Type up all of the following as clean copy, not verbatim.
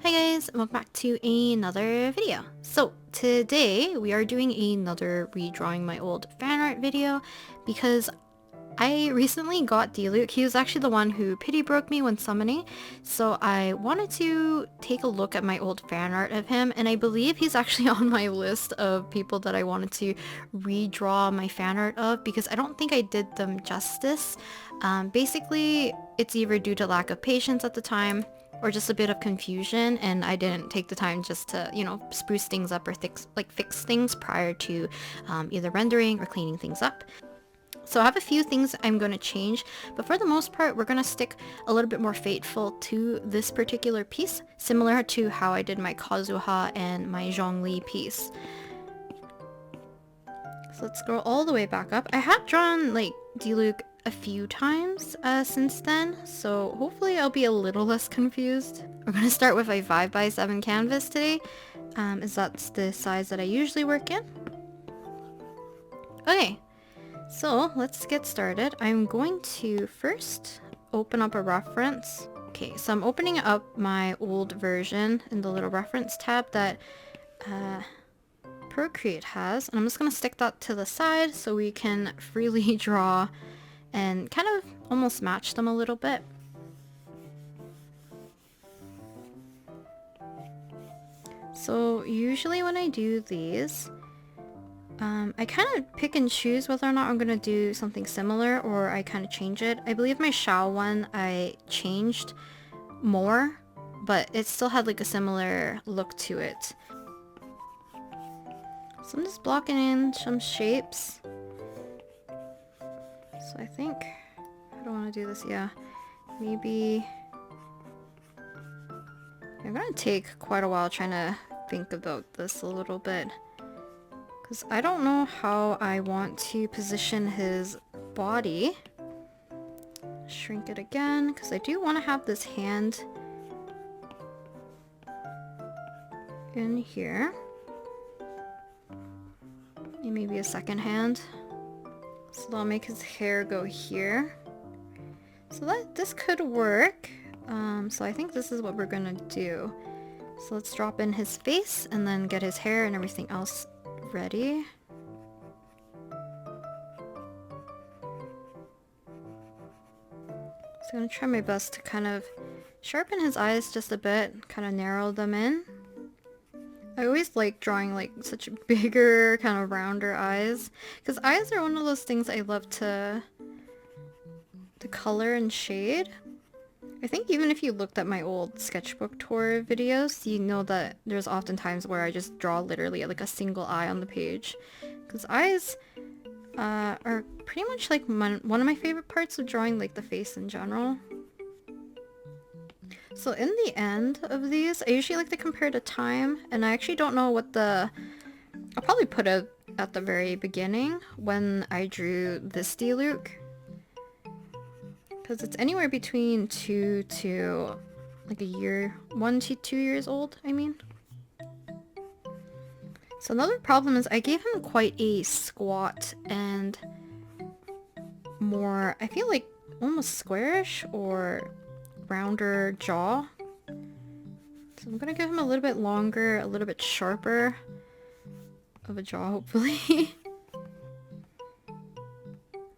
Hi guys, welcome back to another video. So today we are doing another redrawing my old fan art video because I recently got Diluc. He was actually the one who pity broke me when summoning, so I wanted to take a look at my old fan art of him, and I believe he's actually on my list of people that I wanted to redraw my fan art of because I don't think I did them justice. Basically, it's either due to lack of patience at the time or just a bit of confusion, and I didn't take the time just to, spruce things up or fix things prior to either rendering or cleaning things up. So I have a few things I'm going to change, but for the most part, we're going to stick a little bit more faithful to this particular piece, similar to how I did my Kazuha and my Zhongli piece. So let's scroll all the way back up. I have drawn like Diluc a few times since then, so hopefully I'll be a little less confused. We're going to start with a 5x7 canvas today, as that's the size that I usually work in. Okay. So let's get started. I'm going to first open up a reference. Okay, so I'm opening up my old version in the little reference tab that Procreate has, and I'm just going to stick that to the side so we can freely draw and kind of almost match them a little bit. So usually when I do these, I kind of pick and choose whether or not I'm going to do something similar, or I kind of change it. I believe my Shao one I changed more, but it still had like a similar look to it. So I'm just blocking in some shapes. So I think I don't want to do this. Yeah, maybe I'm going to take quite a while trying to think about this a little bit, because I don't know how I want to position his body. Shrink it again, because I do want to have this hand in here. And maybe a second hand. So that'll make his hair go here. So this could work. So I think this is what we're gonna do. So let's drop in his face and then get his hair and everything else ready. So I'm gonna try my best to kind of sharpen his eyes just a bit, kind of narrow them in. I always like drawing like such bigger, kind of rounder eyes, because eyes are one of those things I love to color and shade. I think even if you looked at my old sketchbook tour videos, you know that there's often times where I just draw literally like a single eye on the page, because eyes are pretty much like one of my favorite parts of drawing, like the face in general. So in the end of these, I usually like to compare the time, and I actually don't know what I'll probably put it at the very beginning when I drew this Diluc, because it's anywhere between 2 to like a year, 1 to 2 years old, I mean. So another problem is I gave him quite a squat and more, I feel like almost squarish or rounder jaw. So I'm gonna give him a little bit longer, a little bit sharper of a jaw, hopefully.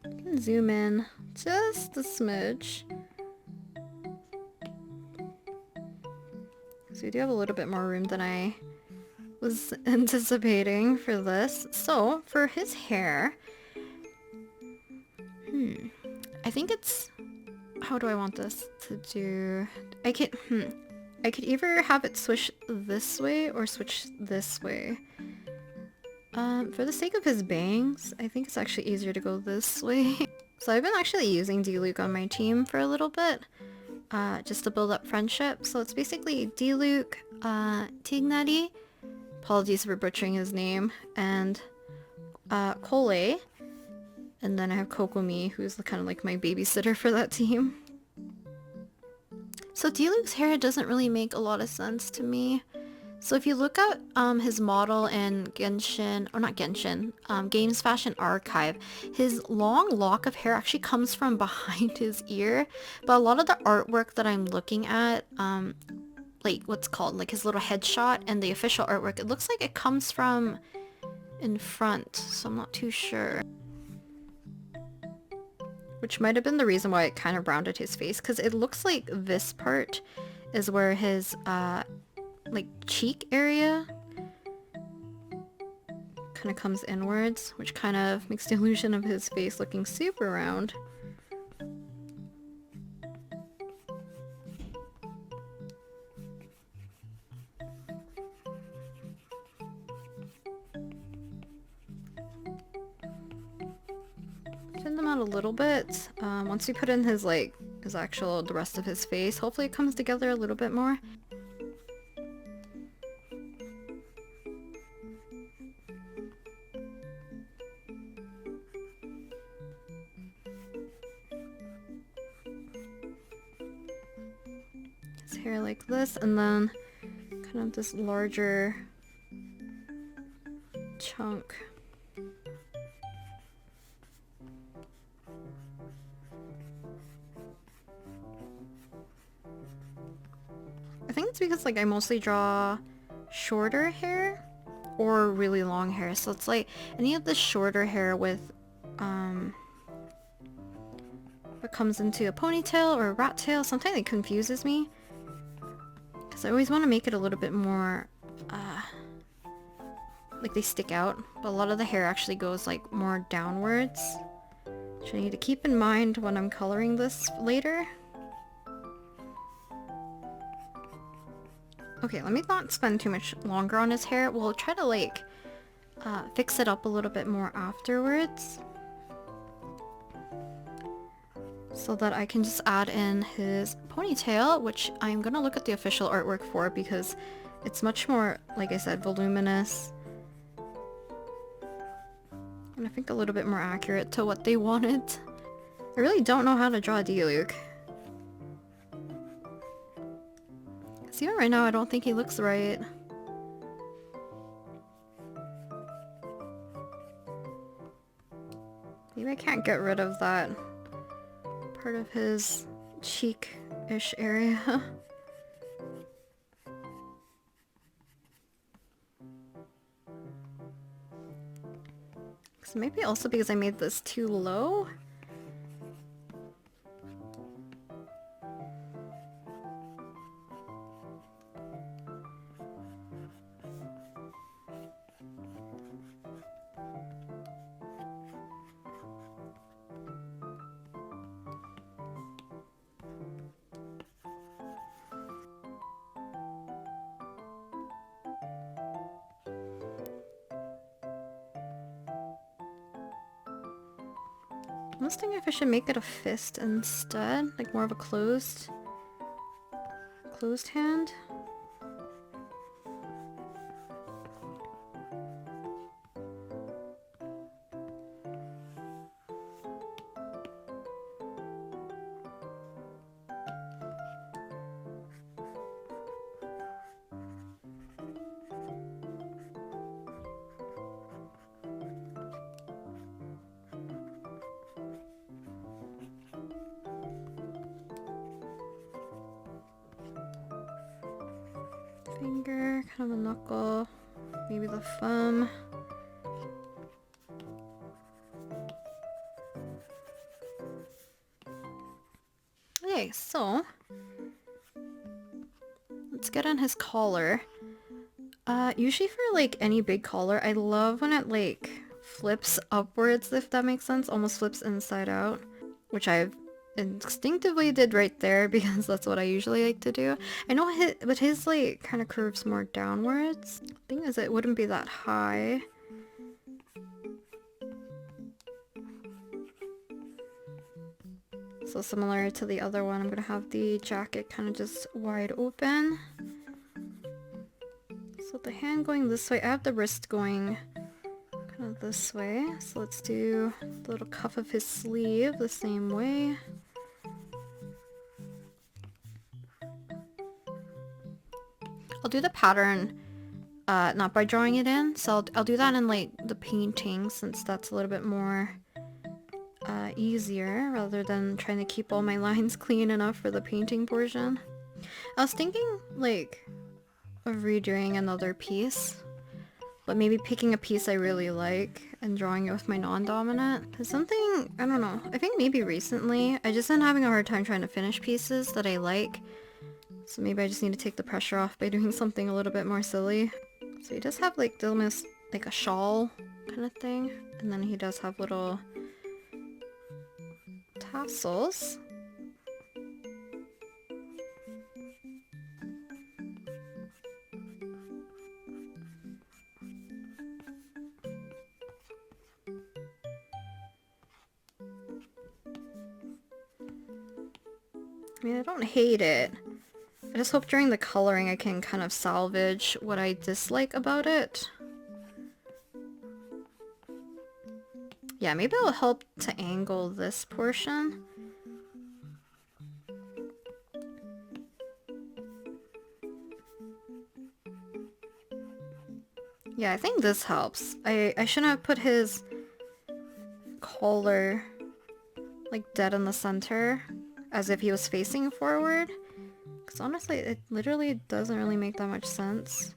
I can zoom in just a smidge. So we do have a little bit more room than I was anticipating for this. So for his hair, I think it's, how do I want this to do? I could either have it swish this way or switch this way. For the sake of his bangs, I think it's actually easier to go this way. So I've been actually using Diluc on my team for a little bit, just to build up friendship. So it's basically Diluc, Tignari, apologies for butchering his name, and Kole, and then I have Kokomi, who's kind of like my babysitter for that team. So Diluc's hair doesn't really make a lot of sense to me. So if you look at his model in Genshin, or not Genshin, Games Fashion Archive, his long lock of hair actually comes from behind his ear, but a lot of the artwork that I'm looking at, like what's called like his little headshot and the official artwork, it looks like it comes from in front, so I'm not too sure. Which might have been the reason why it kind of rounded his face, because it looks like this part is where his like cheek area kind of comes inwards, which kind of makes the illusion of his face looking super round. Thin them out a little bit. Once we put in his like the rest of his face, hopefully it comes together a little bit more. His hair like this, and then kind of this larger chunk. I think it's because like I mostly draw shorter hair or really long hair, so it's like any of the shorter hair with what comes into a ponytail or a rat tail, sometimes it confuses me because I always want to make it a little bit more like they stick out, but a lot of the hair actually goes like more downwards, which I need to keep in mind when I'm coloring this later. Okay, let me not spend too much longer on his hair. We'll try to like fix it up a little bit more afterwards, so that I can just add in his ponytail, which I'm gonna look at the official artwork for because it's much more, like I said, voluminous. And I think a little bit more accurate to what they wanted. I really don't know how to draw Diluc. See, even right now I don't think he looks right. Maybe I can't get rid of that part of his cheek-ish area. So maybe also because I made this too low. I was thinking if I should make it a fist instead, like more of a closed hand. Finger, kind of a knuckle, maybe the thumb. Okay, so let's get on his collar. Usually for like any big collar, I love when it like flips upwards, if that makes sense, almost flips inside out, which I've instinctively did right there because that's what I usually like to do. I know but his like kind of curves more downwards. Thing is, it wouldn't be that high. So similar to the other one, I'm gonna have the jacket kind of just wide open. So the hand going this way, I have the wrist going kind of this way. So let's do the little cuff of his sleeve the same way. I'll do the pattern not by drawing it in, so I'll do that in like the painting, since that's a little bit more easier rather than trying to keep all my lines clean enough for the painting portion. I was thinking, like, of redoing another piece, but maybe picking a piece I really like and drawing it with my non-dominant. It's something, I don't know, I think maybe recently, I just been having a hard time trying to finish pieces that I like, so maybe I just need to take the pressure off by doing something a little bit more silly. So he does have like almost like a shawl kind of thing, and then he does have little tassels. I mean, I don't hate it. I just hope during the coloring I can kind of salvage what I dislike about it. Yeah, maybe it'll help to angle this portion. Yeah, I think this helps. I shouldn't have put his collar like dead in the center as if he was facing forward. Because honestly, it literally doesn't really make that much sense.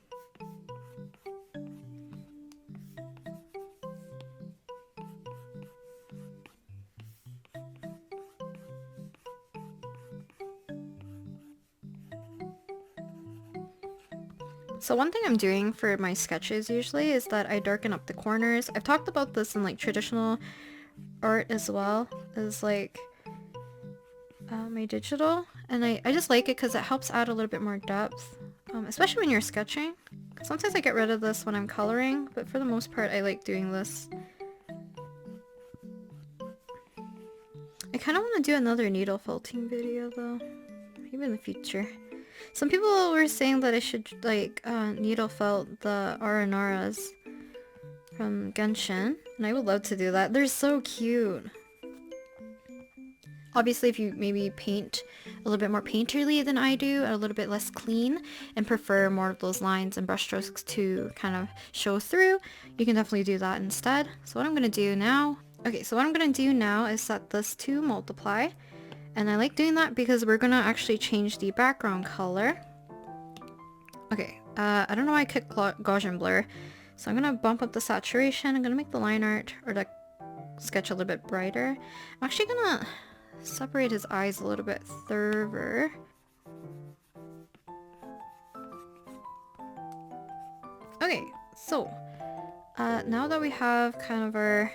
So one thing I'm doing for my sketches usually is that I darken up the corners. I've talked about this in like traditional art as well as like my digital, and I just like it because it helps add a little bit more depth, especially when you're sketching. Sometimes I get rid of this when I'm coloring, but for the most part I like doing this. I kind of want to do another needle felting video though, maybe in the future. Some people were saying that I should like needle felt the Aranaras from Genshin, and I would love to do that. They're so cute. Obviously, if you maybe paint a little bit more painterly than I do, a little bit less clean, and prefer more of those lines and brushstrokes to kind of show through, you can definitely do that instead. So what I'm going to do now... Okay, so what I'm going to do now is set this to multiply. And I like doing that because we're going to actually change the background color. Okay, I don't know why I clicked Gaussian blur. So I'm going to bump up the saturation. I'm going to make the line art or the sketch a little bit brighter. I'm actually going to separate his eyes a little bit further. Okay, so now that we have kind of our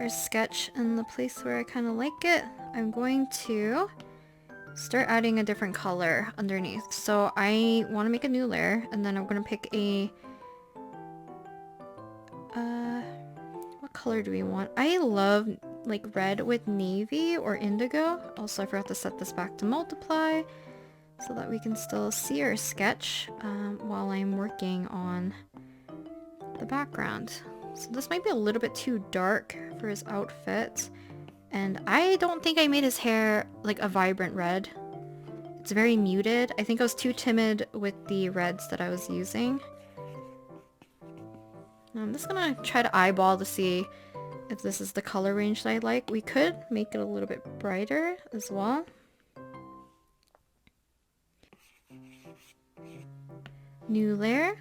sketch in the place where I kind of like it, I'm going to start adding a different color underneath. So I want to make a new layer, and then I'm going to pick a what color do we want? I love like red with navy or indigo. Also, I forgot to set this back to multiply so that we can still see our sketch while I'm working on the background. So this might be a little bit too dark for his outfit, and I don't think I made his hair like a vibrant red. It's very muted. I think I was too timid with the reds that I was using. I'm just gonna try to eyeball to see if this is the color range that I like. We could make it a little bit brighter as well. New layer.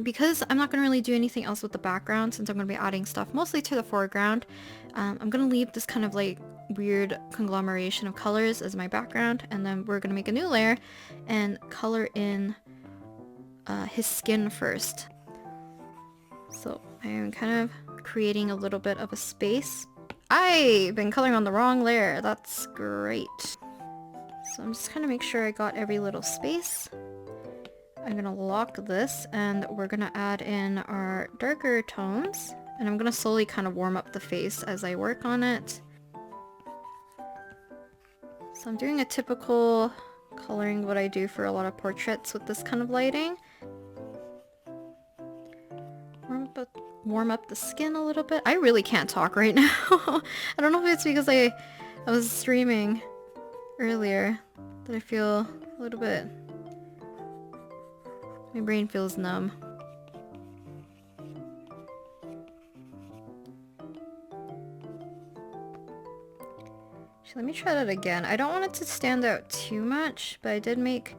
Because I'm not going to really do anything else with the background, since I'm going to be adding stuff mostly to the foreground, I'm going to leave this kind of like weird conglomeration of colors as my background, and then we're going to make a new layer and color in his skin first. So I am kind of creating a little bit of a space. I've been coloring on the wrong layer. That's great. So I'm just going to make sure I got every little space. I'm gonna lock this, and we're gonna add in our darker tones, and I'm gonna slowly kind of warm up the face as I work on it. So I'm doing a typical coloring what I do for a lot of portraits with this kind of lighting. Warm up the skin a little bit. I really can't talk right now. I don't know if it's because I was streaming earlier that I feel a little bit... My brain feels numb. Let me try that again. I don't want it to stand out too much, but I did make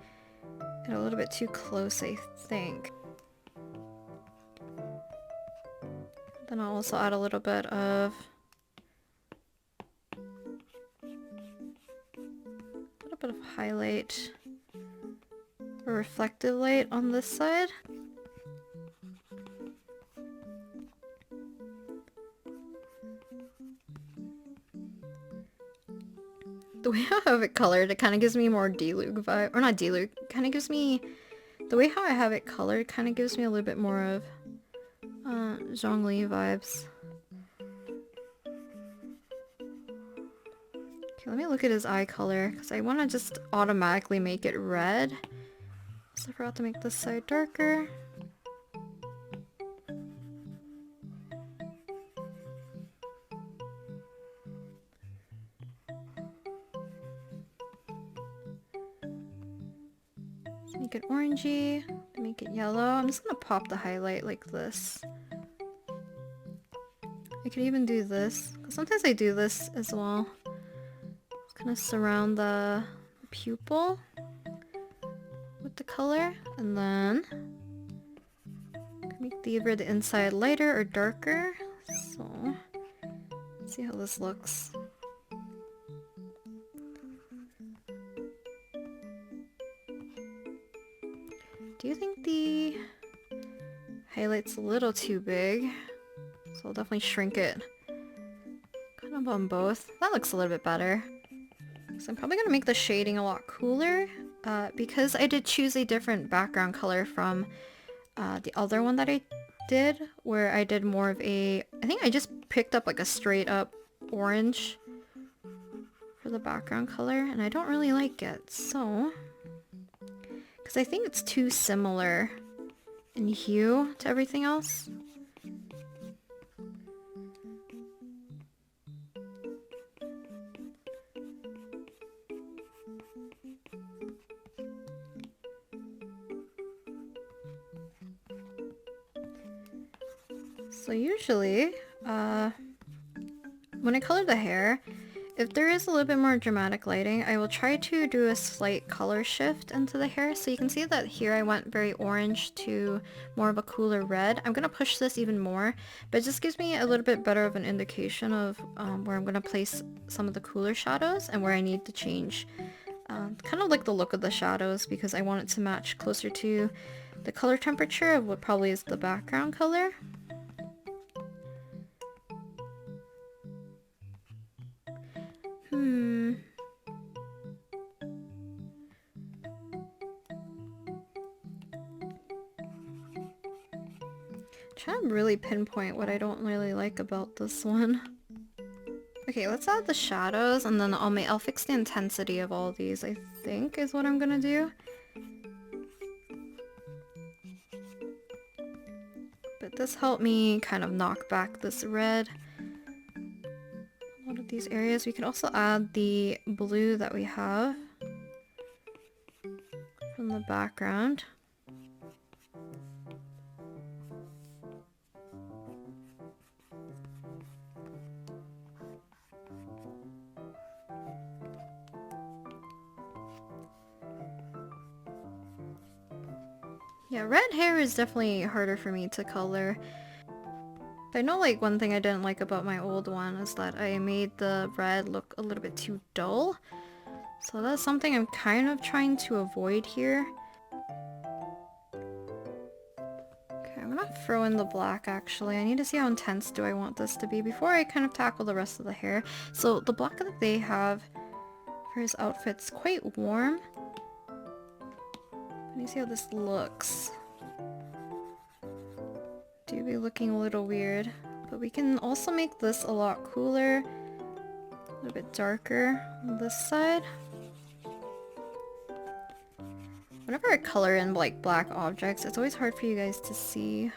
it a little bit too close, I think. Then I'll also add a little bit of highlight or reflective light on this side. The way I have it colored, it kind of gives me more Diluc vibe, or not Diluc, kind of gives me, the way how I have it colored kind of gives me a little bit more of Zhongli vibes. Okay, let me look at his eye color, because I want to just automatically make it red. So I forgot to make this side darker. Make it orangey, make it yellow. I'm just gonna pop the highlight like this. I could even do this, because sometimes I do this as well. Just kind of surround the pupil with the color, and then make either the inside lighter or darker. So, let's see how this looks. Do you think the highlight's a little too big? So I'll definitely shrink it kind of on both. That looks a little bit better. So I'm probably going to make the shading a lot cooler because I did choose a different background color from the other one that I did, where I did more of a, I think I just picked up like a straight up orange for the background color, and I don't really like it, so, because I think it's too similar in hue to everything else. So usually, when I color the hair, if there is a little bit more dramatic lighting, I will try to do a slight color shift into the hair. So you can see that here I went very orange to more of a cooler red. I'm going to push this even more, but it just gives me a little bit better of an indication of where I'm going to place some of the cooler shadows and where I need to change kind of like the look of the shadows, because I want it to match closer to the color temperature of what probably is the background color. Trying to really pinpoint what I don't really like about this one. Okay, let's add the shadows, and then I'll fix the intensity of all these, I think, is what I'm gonna do. But this helped me kind of knock back this red. A lot of these areas. We can also add the blue that we have from the background. Yeah, red hair is definitely harder for me to color. I know, like, one thing I didn't like about my old one is that I made the red look a little bit too dull. So that's something I'm kind of trying to avoid here. Okay, I'm gonna throw in the black actually. I need to see how intense do I want this to be before I kind of tackle the rest of the hair. So the black that they have for his outfit's quite warm. Let me see how this looks. Do be looking a little weird, but we can also make this a lot cooler, a little bit darker on this side. Whenever I color in like black objects, it's always hard for you guys to see.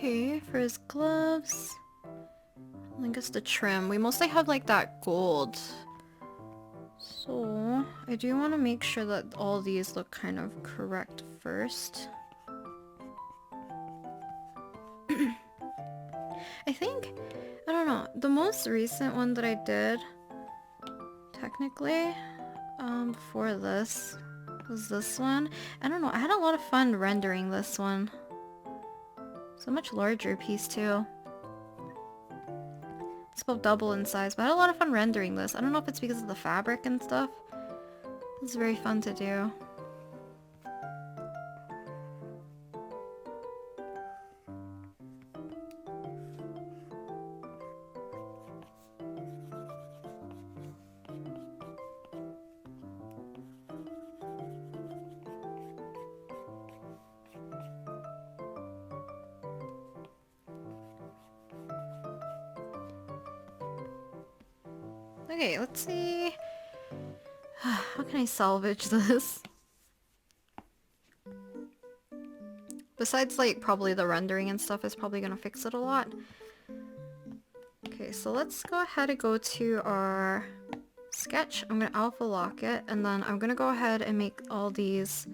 Okay, for his gloves, I guess the trim. We mostly have like that gold. So I do want to make sure that all these look kind of correct first. I think, I don't know, the most recent one that I did, technically, before this, was this one. I don't know, I had a lot of fun rendering this one. It's a much larger piece too. It's about double in size, but I had a lot of fun rendering this. I don't know if it's because of the fabric and stuff. It's very fun to do. Okay, let's see. How can I salvage this? Besides, like, probably the rendering and stuff is probably gonna fix it a lot. Okay, so let's go ahead and go to our sketch. I'm gonna alpha lock it, and then I'm gonna go ahead and make all these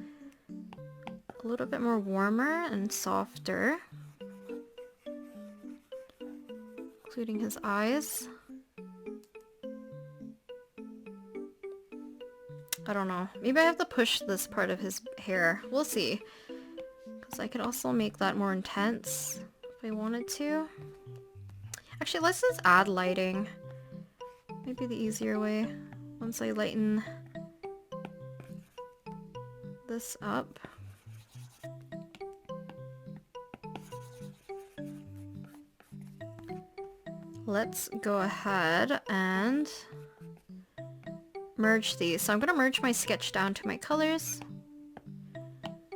a little bit more warmer and softer. Including his eyes. I don't know. Maybe I have to push this part of his hair. We'll see. Because I could also make that more intense if I wanted to. Actually, let's just add lighting. Maybe the easier way. Once I lighten this up. Let's go ahead and merge these. So I'm going to merge my sketch down to my colors.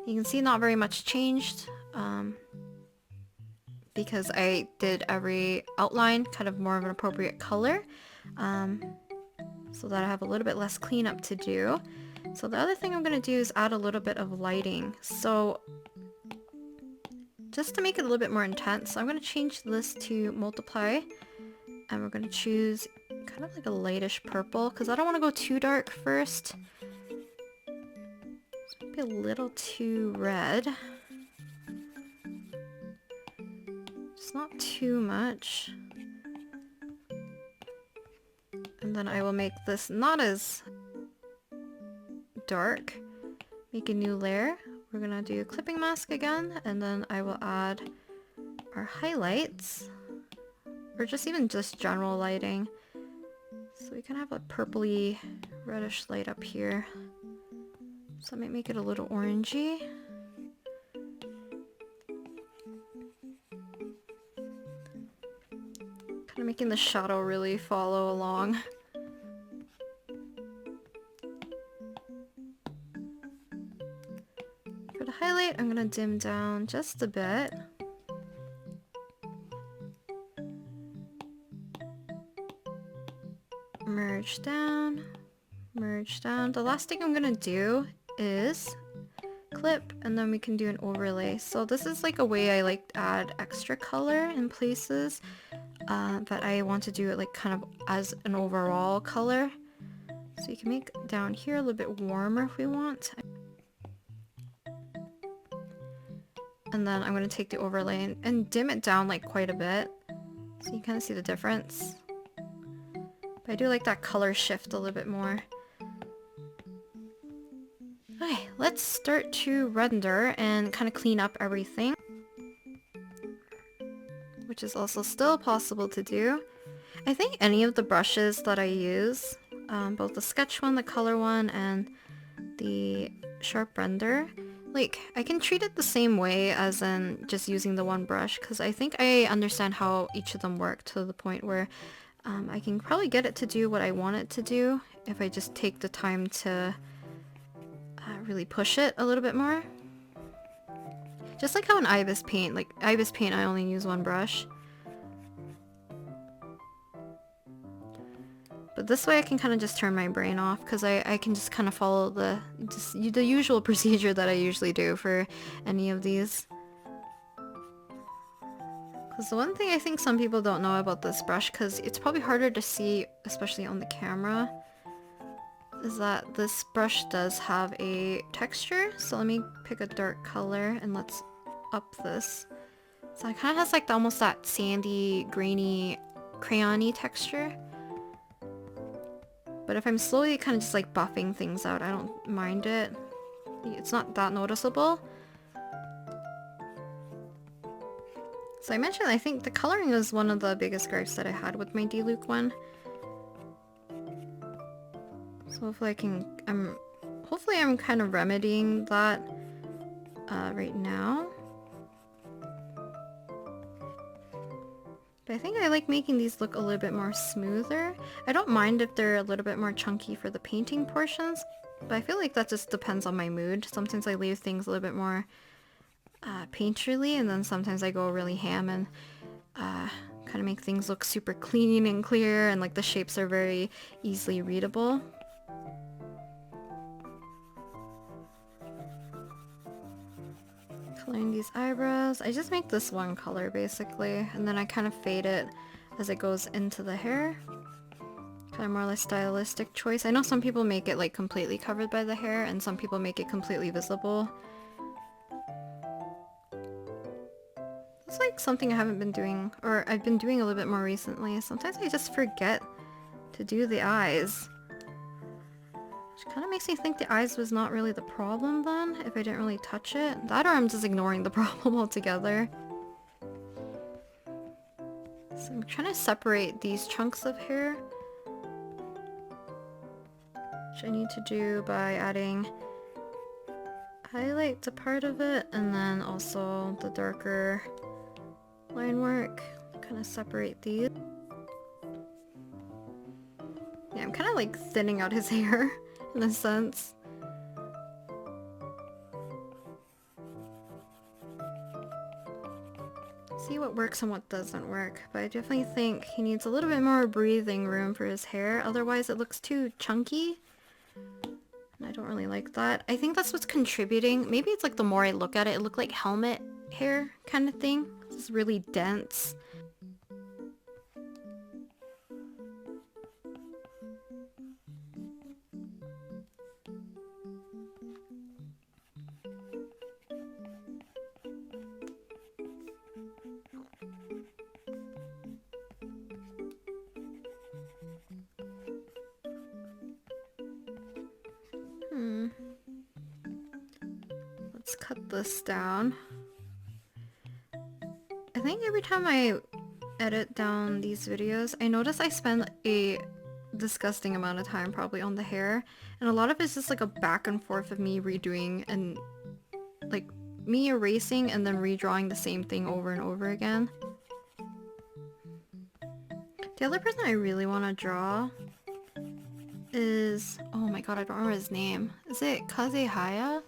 You can see not very much changed because I did every outline kind of more of an appropriate color so that I have a little bit less cleanup to do. So the other thing I'm going to do is add a little bit of lighting. So just to make it a little bit more intense, I'm going to change this to multiply, and we're going to choose kind of like a lightish purple because I don't want to go too dark first. This might be a little too red. Just not too much. And then I will make this not as dark. Make a new layer. We're gonna do a clipping mask again, and then I will add our highlights, or just even just general lighting. So we can have a purpley reddish light up here. So I might make it a little orangey. Kind of making the shadow really follow along. For the highlight, I'm gonna dim down just a bit. Merge down, merge down. The last thing I'm gonna do is clip, and then we can do an overlay. So this is like a way I like to add extra color in places, but I want to do it like kind of as an overall color. So you can make down here a little bit warmer if we want. And then I'm gonna take the overlay and dim it down like quite a bit, so you kind of see the difference. But I do like that color shift a little bit more. Okay, let's start to render and kind of clean up everything, which is also still possible to do. I think any of the brushes that I use, both the sketch one, the color one, and the sharp render, like, I can treat it the same way as in just using the one brush, because I think I understand how each of them work to the point where I can probably get it to do what I want it to do if I just take the time to really push it a little bit more. Just like how in Ibis Paint, like Ibis Paint I only use one brush. But this way I can kind of just turn my brain off, because I can just kind of follow the usual procedure that I usually do for any of these. Because the one thing I think some people don't know about this brush, because it's probably harder to see, especially on the camera, is that this brush does have a texture. So let me pick a dark color and let's up this. So it kind of has like almost that sandy, grainy, crayon-y texture. But if I'm slowly kind of just like buffing things out, I don't mind it. It's not that noticeable. So I mentioned I think the coloring was one of the biggest gripes that I had with my Diluc one. So hopefully hopefully I'm kind of remedying that right now. But I think I like making these look a little bit more smoother. I don't mind if they're a little bit more chunky for the painting portions, but I feel like that just depends on my mood. Sometimes I leave things a little bit more painterly, and then sometimes I go really ham and kind of make things look super clean and clear, and like the shapes are very easily readable. Coloring these eyebrows. I just make this one color basically, and then I kind of fade it as it goes into the hair. Kind of more or less stylistic choice. I know some people make it like completely covered by the hair, and some people make it completely visible. It's like something I haven't been doing, or I've been doing a little bit more recently. Sometimes I just forget to do the eyes. Which kind of makes me think the eyes was not really the problem then, if I didn't really touch it. That or I'm just ignoring the problem altogether. So I'm trying to separate these chunks of hair, which I need to do by adding highlight to part of it, and then also the darker line work. Kind of separate these. Yeah, I'm kind of like thinning out his hair in a sense. See what works and what doesn't work, but I definitely think he needs a little bit more breathing room for his hair, otherwise it looks too chunky. And I don't really like that. I think that's what's contributing. Maybe it's like the more I look at it, it looked like helmet hair kind of thing. It's really dense. Let's cut this down. I think every time I edit down these videos, I notice I spend a disgusting amount of time probably on the hair, and a lot of it's just like a back and forth of me redoing and like me erasing and then redrawing the same thing over and over again. The other person I really want to draw is, oh my god, I don't remember his name. Is it Kazehaya?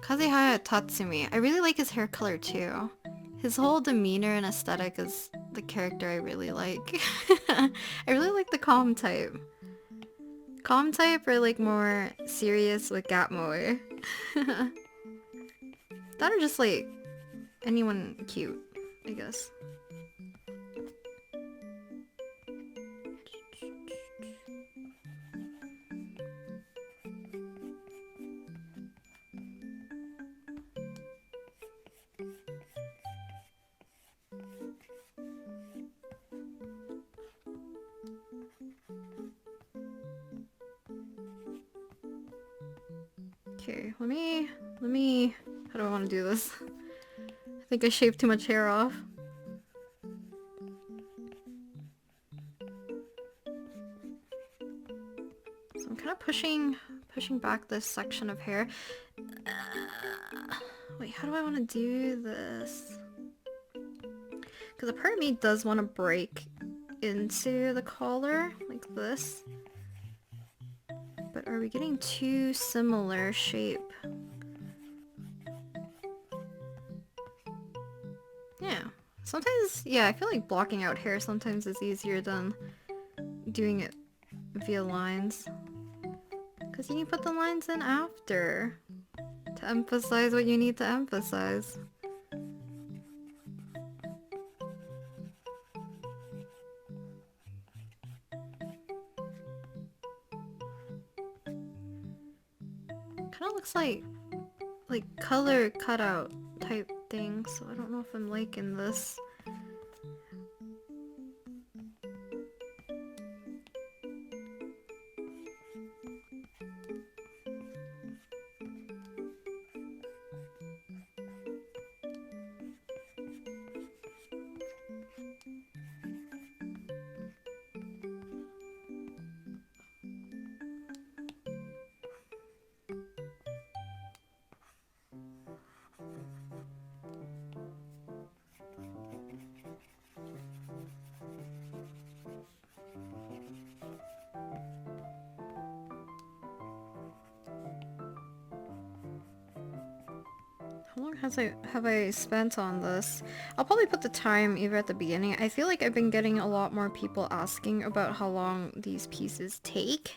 Kazehaya Tatsumi. I really like his hair color too. His whole demeanor and aesthetic is the character I really like. I really like the calm type. Calm type or like more serious with gap moe. That or just like anyone cute, I guess. Okay, let me, how do I want to do this? I think I shaved too much hair off. So I'm kind of pushing back this section of hair. Wait, how do I want to do this? Because a part of me does want to break into the collar, like this. But are we getting too similar shape? Yeah. Sometimes, yeah, I feel like blocking out hair sometimes is easier than doing it via lines. Because you can put the lines in after to emphasize what you need to emphasize. Kind of looks like color cutout type thing, so I don't know if I'm liking this. How long have I spent on this? I'll probably put the time either at the beginning. I feel like I've been getting a lot more people asking about how long these pieces take.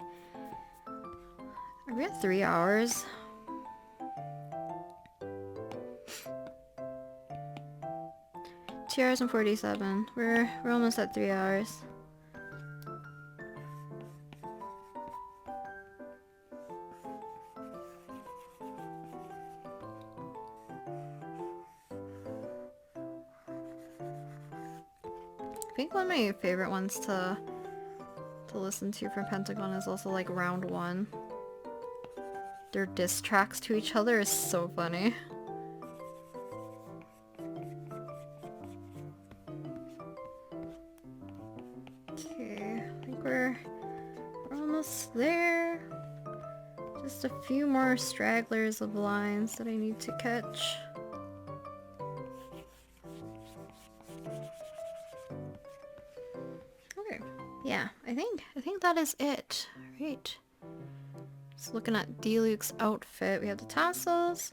Are we at 3 hours? Two hours and 47. We're almost at 3 hours. I think one of my favorite ones to listen to from Pentagon is also like Round 1. Their diss tracks to each other is so funny. Okay, I think we're almost there. Just a few more stragglers of lines that I need to catch. Yeah, I think that is it. Right. Just looking at Diluc's outfit. We have the tassels.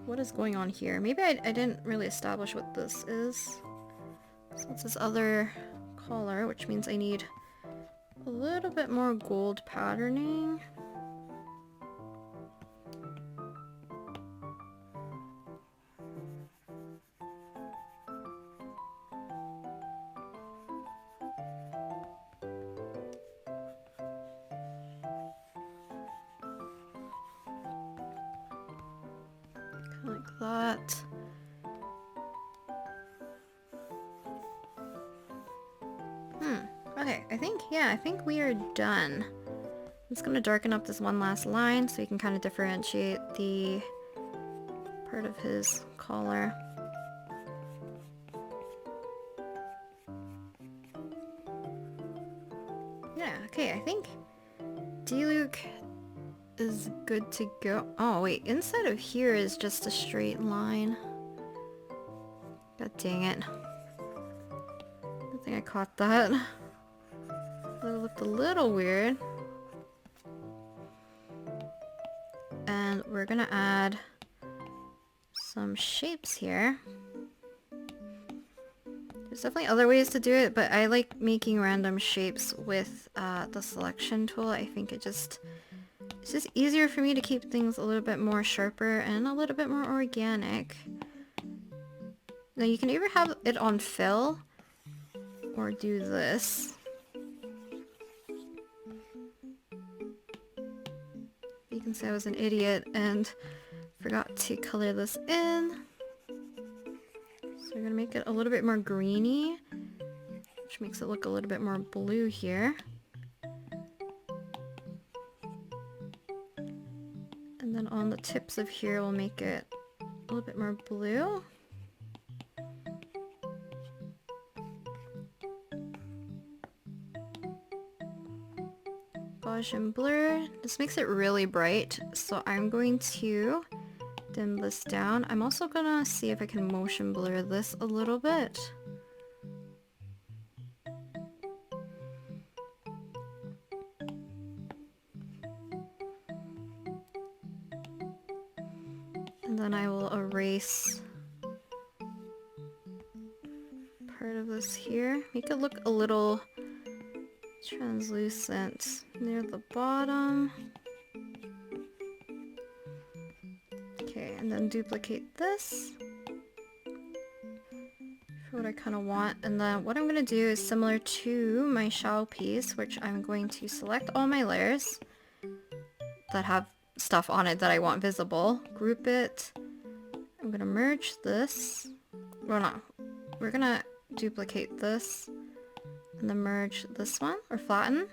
What is going on here? Maybe I didn't really establish what this is. So it's this other collar, which means I need a little bit more gold patterning. Like that. Okay, I think we are done. I'm just gonna darken up this one last line so you can kind of differentiate the part of his collar. Yeah, okay, I think Diluc is good to go. Oh wait, inside of here is just a straight line. God dang it. I think I caught that. That looked a little weird. And we're gonna add some shapes here. There's definitely other ways to do it, but I like making random shapes with the selection tool. I think it's just easier for me to keep things a little bit more sharper and a little bit more organic. Now you can either have it on fill or do this. You can say I was an idiot and forgot to color this in. So we're gonna make it a little bit more greeny, which makes it look a little bit more blue here. And then on the tips of here, we'll make it a little bit more blue. Gaussian blur. This makes it really bright, so I'm going to dim this down. I'm also gonna see if I can motion blur this a little bit. And then I will erase part of this here. Make it look a little translucent near the bottom. then duplicate this for what I kind of want. And then what I'm going to do is similar to my shadow piece, which I'm going to select all my layers that have stuff on it that I want visible, group it. I'm going to merge this. Well, no, we're going to duplicate this and then merge this one, or flatten,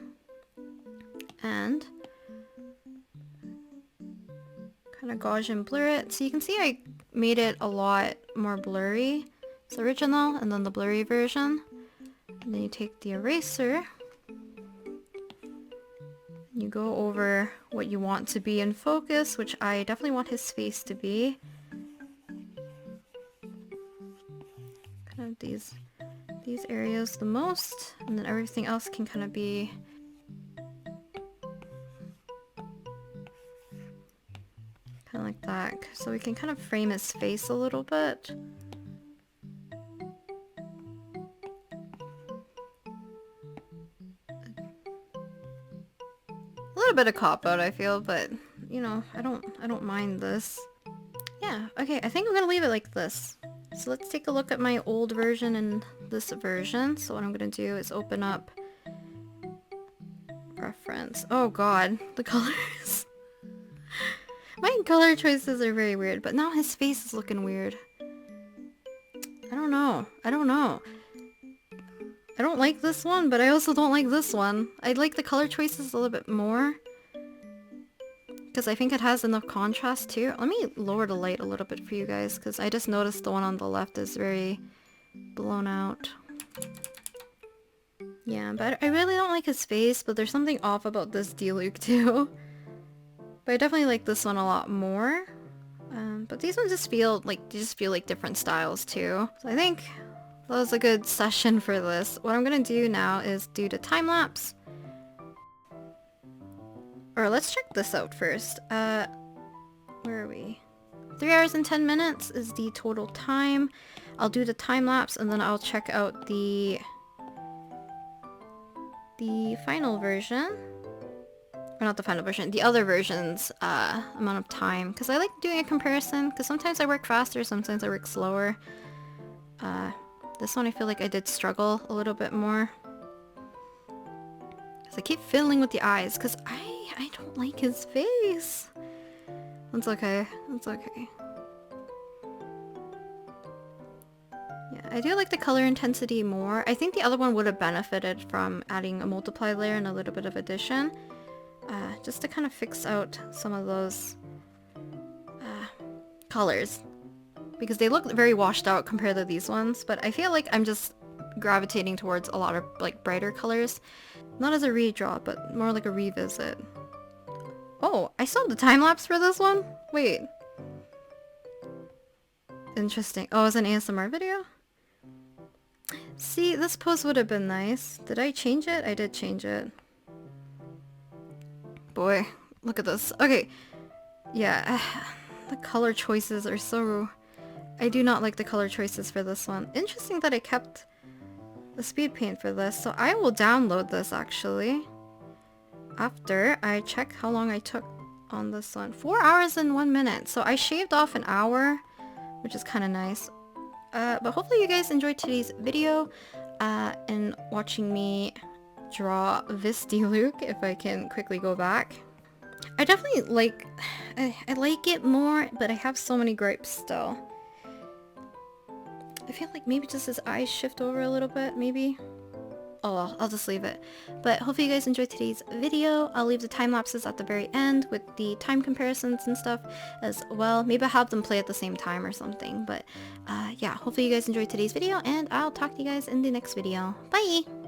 and kind of Gaussian blur it. So you can see I made it a lot more blurry. It's original and then the blurry version. And then you take the eraser, you go over what you want to be in focus, which I definitely want his face to be. Kind of these areas the most, and then everything else can kind of be kind of like that. So we can kind of frame his face a little bit. A little bit of cop-out, I feel, but you know, I don't mind this. Yeah, okay, I think I'm gonna leave it like this. So let's take a look at my old version and this version. So what I'm gonna do is open up preference. Oh god, the colors. My color choices are very weird, but now his face is looking weird. I don't know. I don't like this one, but I also don't like this one. I like the color choices a little bit more, because I think it has enough contrast too. Let me lower the light a little bit for you guys, because I just noticed the one on the left is very blown out. Yeah, but I really don't like his face, but there's something off about this Diluc too. But I definitely like this one a lot more. But these ones just feel like different styles too. So I think that was a good session for this. What I'm gonna do now is do the time lapse. Or let's check this out first. Where are we? 3 hours and 10 minutes is the total time. I'll do the time lapse and then I'll check out the final version. Or not the final version, the other version's amount of time. Because I like doing a comparison, because sometimes I work faster, sometimes I work slower. This one I feel like I did struggle a little bit more. Because I keep fiddling with the eyes, because I don't like his face. That's okay. That's okay. Yeah, I do like the color intensity more. I think the other one would have benefited from adding a multiply layer and a little bit of addition. Just to kind of fix out some of those colors. Because they look very washed out compared to these ones. But I feel like I'm just gravitating towards a lot of like brighter colors. Not as a redraw, but more like a revisit. Oh, I saw the time-lapse for this one? Wait. Interesting. Oh, it's an ASMR video? See, this pose would have been nice. Did I change it? I did change it. Boy, look at this. Okay. Yeah, the color choices are so... I do not like the color choices for this one. Interesting that I kept the speed paint for this, so I will download this actually. After I check how long I took on this one. 4 hours and 1 minute. So I shaved off an hour, which is kind of nice. But hopefully you guys enjoyed today's video and watching me draw this Diluc, if I can quickly go back. I definitely like, I like it more, but I have so many gripes still. I feel like maybe just his eyes shift over a little bit, maybe. Oh well, I'll just leave it. But hopefully you guys enjoyed today's video. I'll leave the time lapses at the very end with the time comparisons and stuff as well. Maybe I'll have them play at the same time or something. But yeah, hopefully you guys enjoyed today's video and I'll talk to you guys in the next video. Bye!